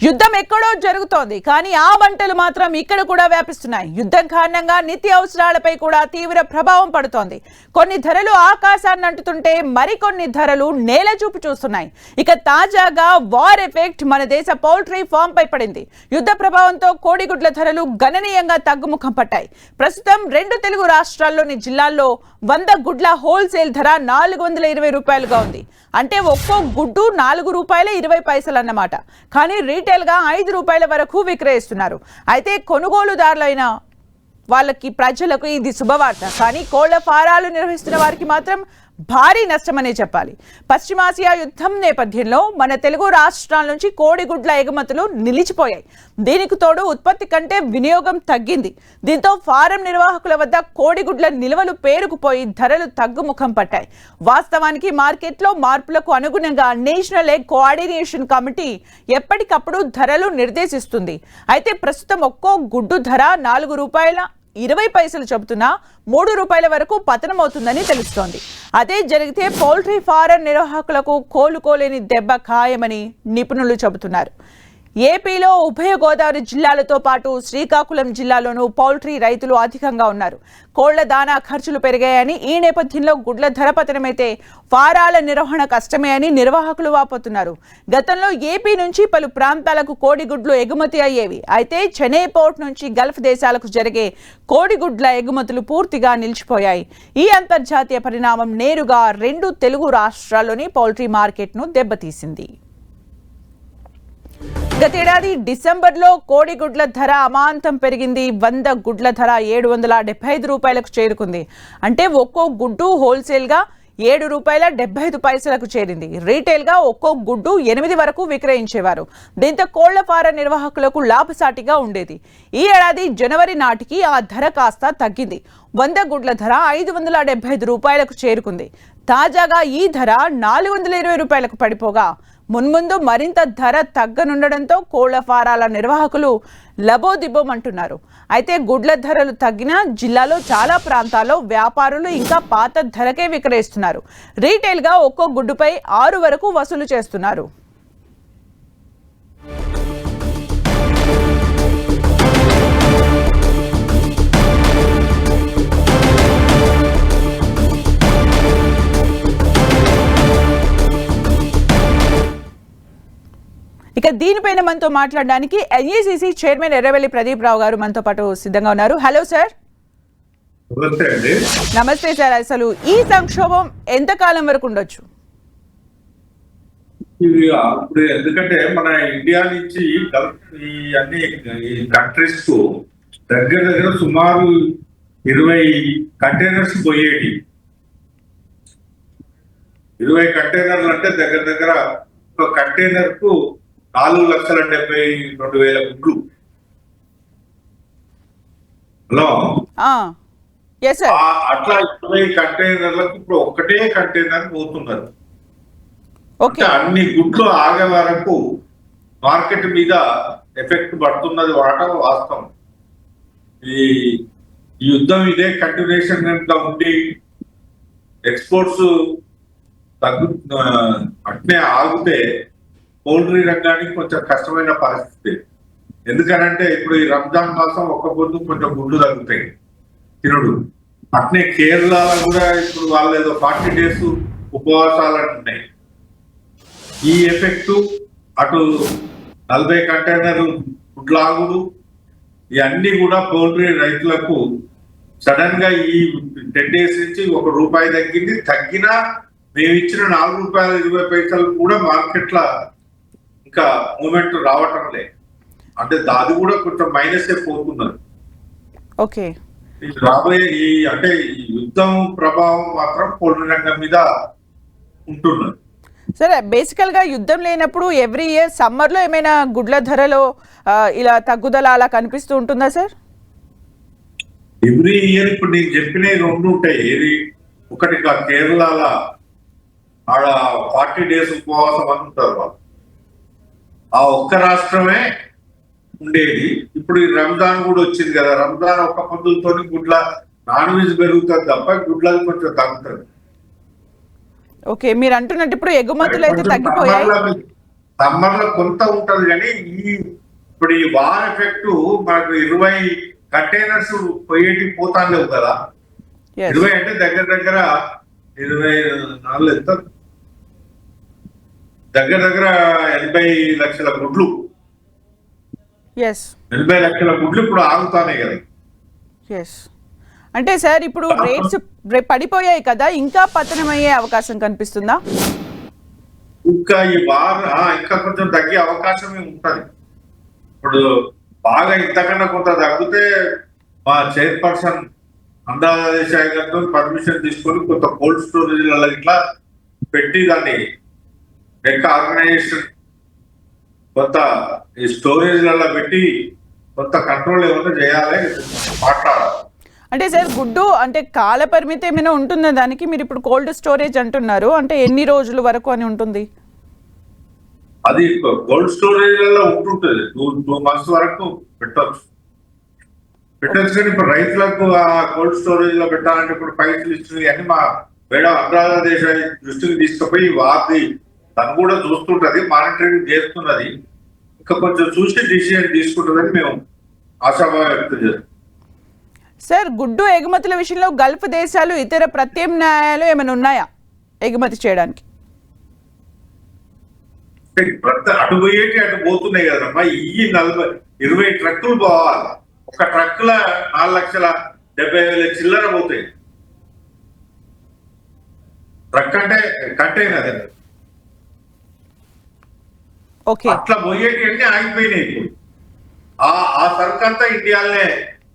యుద్ధం ఎక్కడో జరుగుతోంది కానీ ఆ మంటలు మాత్రం ఇక్కడ కూడా వ్యాపిస్తున్నాయి. యుద్ధం కారణంగా నిత్య అవసరాలపై కూడా తీవ్ర ప్రభావం పడుతోంది. కొన్ని ధరలు ఆకాశాన్ని అంటుతుంటే మరికొన్ని ధరలు నేల చూపు చూస్తున్నాయి. ఇక తాజాగా వార్ ఎఫెక్ట్ మన దేశ పౌల్ట్రీ ఫామ్ పై పడింది. యుద్ధ ప్రభావంతో కోడిగుడ్ల ధరలు గణనీయంగా తగ్గుముఖం పట్టాయి. ప్రస్తుతం 2 తెలుగు రాష్ట్రాల్లోని జిల్లాల్లో 100 గుడ్ల హోల్సేల్ ధర 420 రూపాయలుగా ఉంది. అంటే ఒక్కో గుడ్డు 4 రూపాయల 20 పైసలు అన్నమాట. కానీ రీటైల్ గా 5 రూపాయల వరకు విక్రయిస్తున్నారు. అయితే కొనుగోలుదారులైన వాళ్ళకి ప్రజలకు ఇది శుభవార్త. కానీ కోళ్ల ఫారాలు నిర్వహిస్తున్న వారికి మాత్రం భారీ నష్టమనే చెప్పాలి. పశ్చిమాసియా యుద్ధం నేపథ్యంలో మన తెలుగు రాష్ట్రాల నుంచి కోడిగుడ్ల ఎగుమతులు నిలిచిపోయాయి. దీనికి తోడు ఉత్పత్తి కంటే వినియోగం తగ్గింది. దీంతో ఫారం నిర్వాహకుల వద్ద కోడిగుడ్ల నిల్వలు పేరుకుపోయి ధరలు తగ్గుముఖం పట్టాయి. వాస్తవానికి మార్కెట్లో మార్పులకు అనుగుణంగా నేషనల్ ఎగ్ కోఆర్డినేషన్ కమిటీ ఎప్పటికప్పుడు ధరలు నిర్దేశిస్తుంది. అయితే ప్రస్తుతం ఒక్కో గుడ్డు ధర 4 రూపాయల 20 పైసలు చెబుతున్నా 3 రూపాయల వరకు పతనమవుతుందని తెలుస్తోంది. అదే జరిగితే పౌల్ట్రీ ఫారం నిర్వాహకులకు కోలుకోలేని దెబ్బ ఖాయమని నిపుణులు చెబుతున్నారు. ఏపీలో ఉభయ గోదావరి జిల్లాలతో పాటు శ్రీకాకుళం జిల్లాలోనూ పౌల్ట్రీ రైతులు అధికంగా ఉన్నారు. కోళ్ల దానా ఖర్చులు పెరిగాయని, ఈ నేపథ్యంలో గుడ్ల ధర పతనమైతే ఫారాల నిర్వహణ కష్టమే అని నిర్వాహకులు వాపోతున్నారు. గతంలో ఏపీ నుంచి పలు ప్రాంతాలకు కోడిగుడ్లు ఎగుమతి అయ్యేవి. అయితే చెన్నై పోర్ట్ నుంచి గల్ఫ్ దేశాలకు జరిగే కోడిగుడ్ల ఎగుమతులు పూర్తిగా నిలిచిపోయాయి. ఈ అంతర్జాతీయ పరిణామం నేరుగా 2 తెలుగు రాష్ట్రాల్లోని పౌల్ట్రీ మార్కెట్ను దెబ్బతీసింది. గతేడాది డిసెంబర్లో కోడిగుడ్ల ధర అమాంతం పెరిగింది. 100 గుడ్ల ధర 775 రూపాయలకు చేరుకుంది. అంటే ఒక్కో గుడ్డు హోల్సేల్గా 7 రూపాయల 75 పైసలకు చేరింది. రీటైల్గా ఒక్కో గుడ్డు 8 వరకు విక్రయించేవారు. దీంతో కోళ్ల ఫారం నిర్వాహకులకు లాభసాటిగా ఉండేది. ఈ ఏడాది జనవరి నాటికి ఆ ధర కాస్త తగ్గింది. 100 గుడ్ల ధర 575 రూపాయలకు చేరుకుంది. తాజాగా ఈ ధర 420 రూపాయలకు పడిపోగా మున్ముందు మరింత ధర తగ్గనుండడంతో కోళ్ల ఫారాల నిర్వాహకులు లబోదిబోమంటున్నారు. అయితే గుడ్ల ధరలు తగ్గిన జిల్లాలో చాలా ప్రాంతాల్లో వ్యాపారులు ఇంకా పాత ధరకే విక్రయిస్తున్నారు. రీటైల్గా ఒక్కో గుడ్డుపై 6 వరకు వసూలు చేస్తున్నారు. ఇక దీనిపైన మనతో మాట్లాడడానికి ఎన్ఈసిసి చైర్మన్ ఎర్రవెల్లి ప్రదీప్ రావు గారు మనతో పాటు సిద్ధంగా ఉన్నారు. Hello sir. నమస్తే సార్. అసలు ఈ సంక్షోభం ఎంతకాలం వరకు ఉండొచ్చు? ఎందుకంటే మన ఇండియా నుంచి ఈ అన్ని కంట్రీస్ కు దగ్గర సుమారు 20 కంటైనర్స్ పోయేటి. 20 కంటైనర్లు అంటే దగ్గర ఒక కంటైనర్ కు 4,72,000 గుడ్లు. హలో, అట్లా 20 కంటైనర్లకు ఇప్పుడు ఒకటే కంటైనర్ పోతున్నారు. అన్ని గుడ్లు ఆగే వరకు మార్కెట్ మీద ఎఫెక్ట్ పడుతున్నది వాడటం వాస్తవం. ఈ యుద్ధం ఇదే కంటిన్యూషన్ గా ఉండి ఎక్స్పోర్ట్స్ అట్నే ఆగితే పౌల్ట్రీ రంగానికి కొంచెం కష్టమైన పరిస్థితి. ఎందుకనంటే ఇప్పుడు ఈ రంజాన్ మాసం ఒక్క పొద్దు కొంచెం గుడ్లు తగ్గుతాయి తినడు. అట్నే కేరళలో కూడా ఇప్పుడు వాళ్ళు ఏదో 40 days ఉపవాసాలు అంటున్నాయి. ఈ ఎఫెక్ట్ అటు 40 కంటైనర్లు గుడ్లాగుడు ఇవన్నీ కూడా పౌల్ట్రీ రైతులకు సడన్ గా ఈ 10 days నుంచి 1 రూపాయి తగ్గినా మేము ఇచ్చిన 4 రూపాయల 20 పైసలు కూడా మార్కెట్ లా ఇంకా మూమెంట్ రావటం లేదు. అంటే అది కూడా కొంచెం మైనస్ అయిపోతున్నారు. ఓకే, రాబోయే అంటే ఈ యుద్ధం ప్రభావం మాత్రం పౌల్ట్రీ రంగం మీద ఉంటున్నది. సరే, బేసికల్ గా యుద్ధం లేనప్పుడు ఎవ్రీ ఇయర్ సమ్మర్ లో ఏమైనా గుడ్ల ధరలో ఇలా తగ్గుదల అలా కనిపిస్తూ ఉంటుందా సార్? ఎవ్రీ ఇయర్ ఇప్పుడు నేను చెప్పిన 2 ఉంటాయి. ఏది ఒకటి కేరళలో ఆడ 40 days ఉపవాసం అని ఉంటారు వాళ్ళు. ఆ ఒక్క రాష్ట్రమే ఉండేది. ఇప్పుడు ఈ రంజాన్ కూడా వచ్చింది కదా, రంజాన్ ఒక్క పొద్దులతో గుడ్ల నాన్ వెజ్ పెరుగుతుంది తప్ప గుడ్లది కొంచెం తగ్గుతుంది. ఓకే, మీరు అంటున్నట్టు ఇప్పుడు ఎగుమతులు అయితే తగ్గిపోయాయి. సమ్మర్ లో కొంత ఉంటది కానీ ఇప్పుడు ఈ వార్ ఎఫెక్ట్ మనకు 20 కంటైనర్స్ పోయేటి పోతా లేవు కదా. 20 అంటే దగ్గర 24 ఎంత దగ్గర 80 లక్షల గుడ్లు 80 లక్షల గుడ్లు ఇప్పుడు ఆగుతానే కదా. అంటే సార్ ఇప్పుడు రేట్స్ పడిపోయాయి కదా, ఇంకా పతనమయ్యే అవకాశం కనిపిస్తుందా? ఇంకా ఈ వార్ ఇంకా కొంచెం తగ్గే అవకాశమే ఉంటది. ఇప్పుడు బాగా ఇంతకన్నా కొంత తగ్గితే మా చైర్పర్సన్ ఆంధ్రప్రదేశ్ గారితో పర్మిషన్ తీసుకొని కొంత కోల్డ్ స్టోరేజ్ ఇట్లా పెట్టి దాన్ని ఆర్గనైజేషన్ కొంత ఈ స్టోరేజ్లలో పెట్టి కొంత కంట్రోల్ ఏమైనా చేయాలి, మాట్లాడాలి. అంటే సార్ గుడ్డు అంటే కాల పరిమితి ఏమైనా ఉంటుందా దానికి? మీరు ఇప్పుడు కోల్డ్ స్టోరేజ్ అంటున్నారు, అంటే ఎన్ని రోజుల వరకు అని ఉంటుంది? అది కోల్డ్ స్టోరేజ్లలో ఉంటుంటుంది 2 months వరకు పెట్టచ్చు కానీ ఇప్పుడు రైతులకు ఆ కోల్డ్ స్టోరేజ్ లో పెట్టాలంటే ఇప్పుడు పైసలు ఇస్తుంది అని మా మేడం ఆంధ్రప్రదేశ్ దృష్టికి తీసుకుపోయి వారి తను కూడా చూస్తుంటది, మానిటరింగ్ చేస్తున్నది. ఇంకా కొంచెం చూసి డిసిజన్ తీసుకుంటుందని మేము ఆశాభావం వ్యక్తం చేస్తాం. సార్ గుడ్డు ఎగుమతుల విషయంలో గల్ఫ్ దేశాలు ఇతర ప్రత్యామ్నాయాలు ఏమైనా ఉన్నాయా ఎగుమతి చేయడానికి? అటు పోయేటి అటు పోతున్నాయి కదమ్మా. ఈ 20 ట్రక్కులు పోవాలి, ఒక ట్రక్కుల 4,70,000 చిల్లర పోతాయి. ట్రక్ అంటే కంటైనర్ అట్లా పోయేటి అన్ని ఆగిపోయినాయి. ఇప్పుడు ఆ సరుకు అంతా ఇండియాలోనే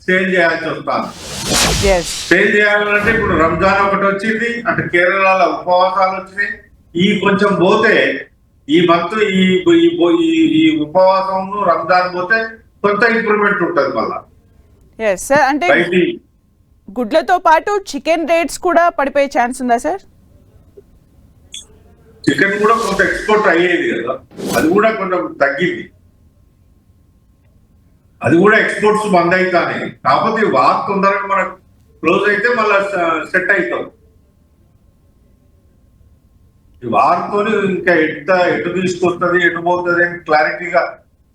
సేల్ చేయాల్సి వస్తాను. సేల్ చేయాలంటే ఇప్పుడు రంజాన్ ఒకటి వచ్చింది, అంటే కేరళలో ఉపవాసాలు వచ్చినాయి. ఈ కొంచెం పోతే ఈ మంత్ ఈ ఉపవాసం రంజాన్ పోతే కొంత ఇంప్రూవ్మెంట్ ఉంటుంది మళ్ళా. సార్ అంటే గుడ్లతో పాటు చికెన్ రేట్స్ కూడా పడిపోయే ఛాన్స్ ఉందా సార్? చికెన్ కూడా కొంత ఎక్స్పోర్ట్ అయ్యేది కదా, అది కూడా కొంచెం తగ్గింది. అది కూడా ఎక్స్పోర్ట్స్ బంద్ అవుతాయి. కాకపోతే వార్ తొందరగా మనకు క్లోజ్ అయితే మళ్ళీ సెట్ అవుతాం. ఈ వార్తో ఇంకా ఎటు తీసుకొస్తుంది ఎటు పోతుంది అని క్లారిటీగా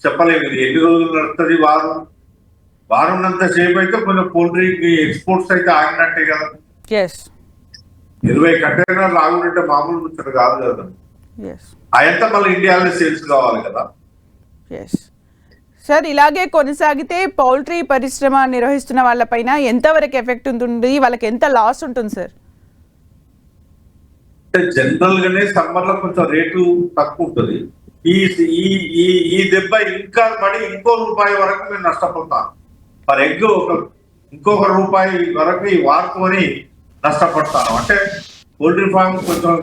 చెప్పలేము. ఇది ఎన్ని రోజులు నడుస్తుంది వారు ఉన్నంత సేపు అయితే కొంచెం పోల్ట్రీ ఎక్స్పోర్ట్స్ అయితే ఆగినట్టే కదా. 20 కంటైనర్లు ఆగుంటే మామూలు ముచ్చట కాదు కదా. అదంతా మళ్ళీ ఇండియాలో సేల్స్ కావాలి కదా. సార్ ఇలాగే కొనసాగితే పౌల్ట్రీ పరిశ్రమ నిర్వహిస్తున్న వాళ్ళపైన ఎంతవరకు ఎఫెక్ట్ ఉంటుంది, వాళ్ళకి ఎంత లాస్ ఉంటుంది సార్? జనరల్ గానే సమ్మర్ లో కొంచెం రేటు తక్కువ ఉంటుంది. ఈ దెబ్బ ఇంకా పడి ₹1 వరకు మేము నష్టపోతాం. పర్ ఎగ్ ఇంకొక ₹1 వరకు ఈ వార్తోని నష్టపడతాను. అంటే పౌల్ట్రీ ఫార్మ్ కొంచెం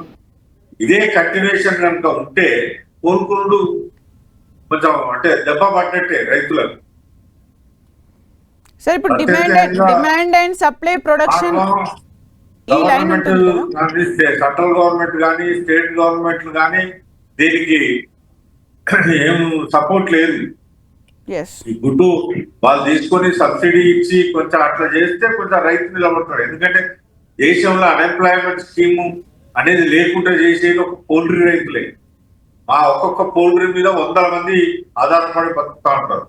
ఇదే కంటిన్యూషన్ కనుక ఉంటే కోలుకునుడు కొంచెం అంటే దెబ్బ పడ్డట్టే రైతులకు. సార్ ఇప్పుడు demand and supply production government central government కానీ స్టేట్ గవర్నమెంట్లు కానీ దీనికి ఏం సపోర్ట్ లేదు. ఈ గుడ్డు వాళ్ళు తీసుకొని సబ్సిడీ ఇచ్చి కొంచెం అట్లా చేస్తే కొంచెం రైతు నిలబడతాడు. ఎందుకంటే దేశంలో అన్ఎంప్లాయ్మెంట్ స్కీమ్ అనేది లేకుండా చేసేది ఒక పౌల్ట్రీ రైతులే. మా ఒక్కొక్క పౌల్ట్రీ మీద 100 మంది ఆధారపడి బతుకుతా ఉంటారు.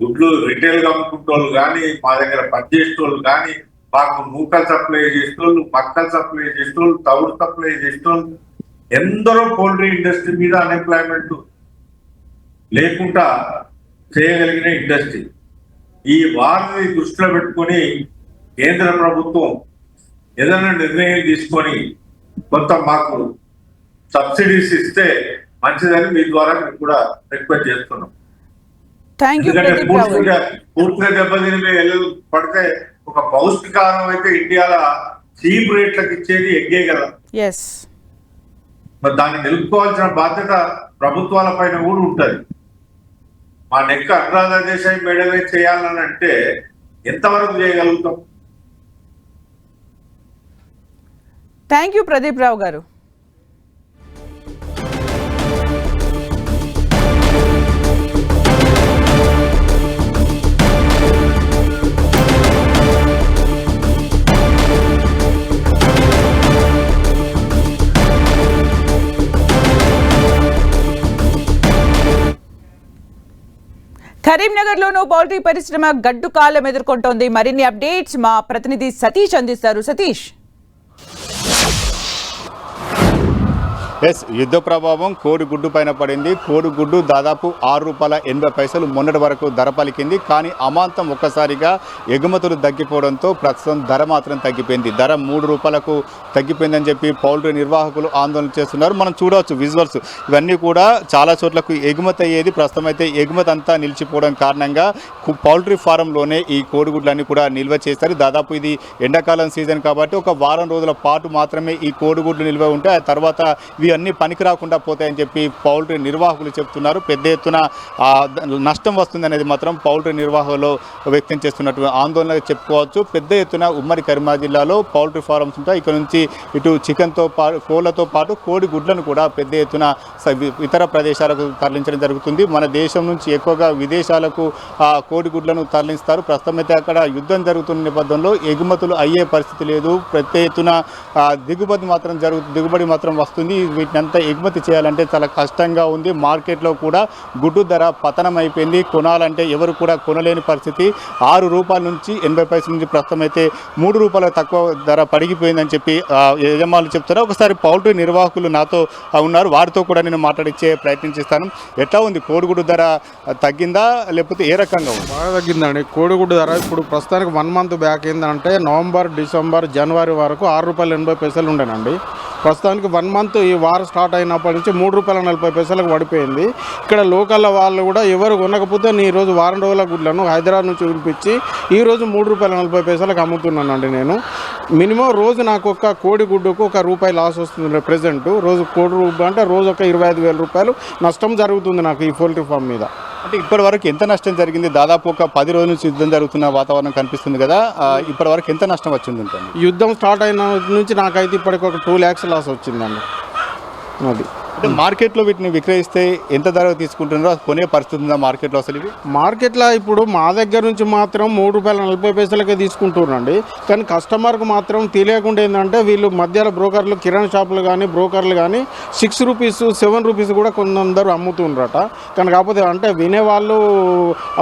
గుడ్లు రిటైల్ గా అమ్ముకుంటోళ్ళు కానీ, మా దగ్గర పనిచేసేటోళ్ళు కానీ, మాకు నూకలు సప్లై చేసేటోళ్ళు, మక్కలు సప్లై చేసేటోళ్ళు, తవుడు సప్లై చేసేటోళ్ళు, ఎందరో పౌల్ట్రీ ఇండస్ట్రీ మీద అన్ఎంప్లాయ్మెంట్ లేకుండా చేయగలిగిన ఇండస్ట్రీ. ఈ వారిని దృష్టిలో పెట్టుకొని కేంద్ర ప్రభుత్వం ఏదైనా నిర్ణయం తీసుకొని కొంత మాకు సబ్సిడీస్ ఇస్తే మంచిదని మీ ద్వారా మేము కూడా రిక్వెస్ట్ చేస్తున్నాం. ఎందుకంటే పూర్తిగా దెబ్బతిని పడితే ఒక పౌష్టికారం అయితే ఇండియాలో చీప్ రేట్లకు ఇచ్చేది ఎగ్గే కదా. మరి దాన్ని నిలుపుకోవాల్సిన బాధ్యత ప్రభుత్వాల పైన కూడా ఉంటది. మా నెక్క ఆంధ్రప్రదేశ్ మేడమే చేయాలని అంటే ఎంతవరకు చేయగలుగుతాం? థ్యాంక్ యూ ప్రదీప్ రావు గారు. కరీంనగర్లోనూ పౌల్ట్రీ పరిశ్రమ గడ్డు కాలం ఎదుర్కొంటోంది. మరిన్ని అప్డేట్స్ మా ప్రతినిధి సతీష్ అందిస్తారు. సతీష్, యుద్ధ ప్రభావం కోడిగుడ్డు పైన పడింది. కోడిగుడ్డు దాదాపు ₹6.80 మొన్నటి వరకు ధర పలికింది. కానీ అమాంతం ఒక్కసారిగా ఎగుమతులు తగ్గిపోవడంతో ప్రస్తుతం ధర మాత్రం తగ్గిపోయింది. ధర ₹3 తగ్గిపోయిందని చెప్పి పౌల్ట్రీ నిర్వాహకులు ఆందోళన చేస్తున్నారు. మనం చూడవచ్చు విజువల్స్, ఇవన్నీ కూడా చాలా చోట్లకు ఎగుమతి అయ్యేది. ప్రస్తుతం అయితే ఎగుమతి అంతా నిలిచిపోవడం కారణంగా పౌల్ట్రీ ఫారంలోనే ఈ కోడిగుడ్లన్నీ కూడా నిల్వ చేస్తారు. దాదాపు ఇది ఎండాకాలం సీజన్ కాబట్టి ఒక వారం రోజుల పాటు మాత్రమే ఈ కోడిగుడ్లు నిల్వ ఉంటే ఆ తర్వాత అన్ని పనికి రాకుండా పోతాయని చెప్పి పౌల్ట్రీ నిర్వాహకులు చెప్తున్నారు. పెద్ద ఎత్తున నష్టం వస్తుంది అనేది మాత్రం పౌల్ట్రీ నిర్వాహకులు వ్యక్తం చేస్తున్నట్టు ఆందోళన చెప్పుకోవచ్చు. పెద్ద ఎత్తున ఉమ్మడి కరీంనగర్ జిల్లాలో పౌల్ట్రీ ఫారమ్స్ ఉంటాయి. ఇక్కడ నుంచి ఇటు చికెన్తో పాటు కోళ్లతో పాటు కోడి గుడ్లను కూడా పెద్ద ఎత్తున ఇతర ప్రదేశాలకు తరలించడం జరుగుతుంది. మన దేశం నుంచి ఎక్కువగా విదేశాలకు కోడి గుడ్లను తరలిస్తారు. ప్రస్తుతం అయితే అక్కడ యుద్ధం జరుగుతున్న నేపథ్యంలో ఎగుమతులు అయ్యే పరిస్థితి లేదు. పెద్ద ఎత్తున దిగుబడి మాత్రం వస్తుంది. వీటినంతా ఎగుమతి చేయాలంటే చాలా కష్టంగా ఉంది. మార్కెట్లో కూడా గుడ్డు ధర పతనం అయిపోయింది. కొనాలంటే ఎవరు కూడా కొనలేని పరిస్థితి. ₹6 నుంచి 80 పైసల నుంచి ప్రస్తుతం అయితే ₹3 తక్కువ ధర పడిగిపోయిందని చెప్పి యజమానులు చెప్తారు. ఒకసారి పౌల్ట్రీ నిర్వాహకులు నాతో ఉన్నారు, వారితో కూడా నేను మాట్లాడించే ప్రయత్నం చేస్తాను. ఎట్లా ఉంది కోడిగుడ్డు ధర, తగ్గిందా లేకపోతే ఏ రకంగా ఉంది? బాగా తగ్గిందండి కోడిగుడ్డు ధర. ఇప్పుడు ప్రస్తుతానికి 1 మంత్ బ్యాక్ ఏంటంటే నవంబర్, డిసెంబర్, జనవరి వరకు ₹6.80 ఉండేనండి. ప్రస్తుతానికి 1 మంత్ ఈ వారం స్టార్ట్ అయినప్పటి నుంచి ₹3.40 పడిపోయింది. ఇక్కడ లోకల్ వాళ్ళు కూడా ఎవరు కొనకపోతే నేను ఈరోజు వారం రోజుల గుడ్లను హైదరాబాద్ నుంచి పిలిపించి ఈరోజు ₹3.40 అమ్ముతున్నానండి. నేను మినిమం రోజు నాకు ఒక కోడి గుడ్డుకు ₹1 లాస్ వస్తుంది. ప్రెజెంట్ రోజు కోడి రూపాయ అంటే రోజు ఒక ₹25,000 నష్టం జరుగుతుంది నాకు ఈ పౌల్ట్రీ ఫామ్ మీద. అంటే ఇప్పటి వరకు ఎంత నష్టం జరిగింది? దాదాపు ఒక 10 రోజుల నుంచి యుద్ధం జరుగుతున్న వాతావరణం కనిపిస్తుంది కదా, ఇప్పటి వరకు ఎంత నష్టం వచ్చింది? యుద్ధం స్టార్ట్ అయిన నుంచి నాకైతే ఇప్పటికి ఒక 2 lakhs లాస్ వచ్చిందండి. అది అంటే మార్కెట్లో వీటిని విక్రయిస్తే ఎంత ధర తీసుకుంటున్నారో కొనే పరిస్థితి ఉందా మార్కెట్లో? అసలు ఇవి మార్కెట్లో ఇప్పుడు మా దగ్గర నుంచి మాత్రం ₹3.40 తీసుకుంటున్నారండి. కానీ కస్టమర్కు మాత్రం తెలియకుండా ఏంటంటే వీళ్ళు మధ్యలో బ్రోకర్లు, కిరాణా షాపులు కానీ బ్రోకర్లు కానీ ₹6, ₹7 కూడా కొందరు అమ్ముతుండ్రట. కానీ కాకపోతే అంటే వినేవాళ్ళు,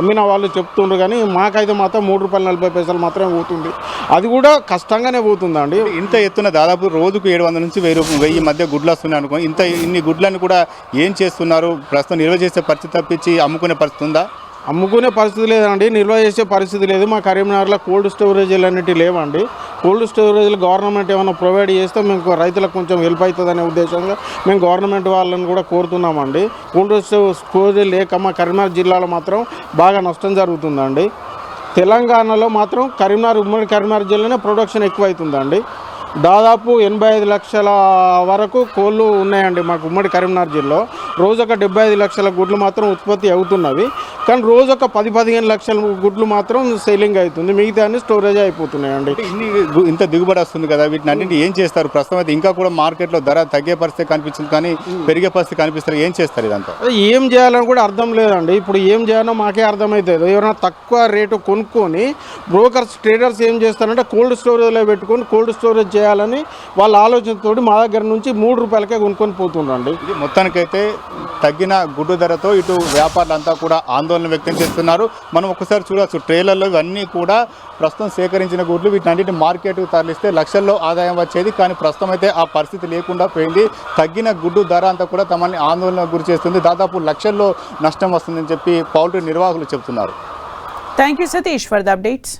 అమ్మిన వాళ్ళు చెప్తుండ్రు. కానీ మాకైతే మాత్రం ₹3.40 మాత్రమే పోతుంది. అది కూడా కష్టంగానే పోతుందండి. ఇంత ఎత్తున దాదాపు రోజుకు 700 నుంచి 1000 మధ్య గుడ్లు వస్తున్నాయి అనుకో. ఇన్ని గుడ్లను కూడా ఏం చేస్తున్నారు? ప్రస్తుతం నిల్వ చేసే పరిస్థితి తప్పించి అమ్ముకునే పరిస్థితి ఉందా? అమ్ముకునే పరిస్థితి లేదండి, నిల్వ చేసే పరిస్థితి లేదు. మా కరీంనగర్లో కోల్డ్ స్టోరేజీలు అన్నిటి లేవండి. కోల్డ్ స్టోరేజీలు గవర్నమెంట్ ఏమైనా ప్రొవైడ్ చేస్తే మేము రైతులకు కొంచెం హెల్ప్ అవుతుందనే ఉద్దేశంగా మేము గవర్నమెంట్ వాళ్ళని కూడా కోరుతున్నామండి. కోల్డ్ స్టోరేజ్ లేక మా కరీంనగర్ జిల్లాలో మాత్రం బాగా నష్టం జరుగుతుందండి. తెలంగాణలో మాత్రం ఉమ్మడి కరీంనగర్ జిల్లానే ప్రొడక్షన్ ఎక్కువ అవుతుందండి. దాదాపు 85 లక్షల వరకు కోళ్ళు ఉన్నాయండి మాకు ఉమ్మడి కరీంనగర్ జిల్లాలో. రోజు ఒక 75 లక్షల గుడ్లు మాత్రం ఉత్పత్తి అవుతున్నవి. కానీ రోజు ఒక 10-15 లక్షల గుడ్లు మాత్రం సెల్లింగ్ అవుతుంది. మిగతా అన్ని స్టోరేజ్ అయిపోతున్నాయండి. ఇంత దిగుబడి వస్తుంది కదా, వీటిని అన్నింటి ఏం చేస్తారు? ప్రస్తుతం అయితే ఇంకా కూడా మార్కెట్లో ధర తగ్గే పరిస్థితి కనిపిస్తుంది, కానీ పెరిగే పరిస్థితి కనిపిస్తారు. ఏం చేస్తారు ఇదంతా? ఏం చేయాలని కూడా అర్థం లేదండి. ఇప్పుడు ఏం చేయాలో మాకే అర్థమవుతుంది. ఎవరైనా తక్కువ రేటు కొనుక్కొని బ్రోకర్స్, ట్రేడర్స్ ఏం చేస్తారంటే కోల్డ్ స్టోరేజ్లో పెట్టుకొని కోల్డ్ స్టోరేజ్ చేయాలని వాళ్ళ ఆలోచనతో మా దగ్గర నుంచి ₹3 కొనుక్కొని పోతుండ్రండి. ఇది మొత్తానికైతే తగ్గిన గుడ్డు ధరతో ఇటు వ్యాపారులంతా కూడా ఆందోళన వ్యక్తం చేస్తున్నారు. మనం ఒకసారి చూడవచ్చు, ట్రేలర్లో ఇవన్నీ కూడా ప్రస్తుతం సేకరించిన గుడ్లు, వీటిని మార్కెట్కు తరలిస్తే లక్షల్లో ఆదాయం వచ్చేది. కానీ ప్రస్తుతం అయితే ఆ పరిస్థితి లేకుండా పోయింది. తగ్గిన గుడ్డు ధర అంతా కూడా తమని ఆందోళనకు గురి చేస్తుంది. దాదాపు లక్షల్లో నష్టం వస్తుందని చెప్పి పౌల్ట్రీ నిర్వాహకులు చెబుతున్నారు. Thank you Satish for the updates.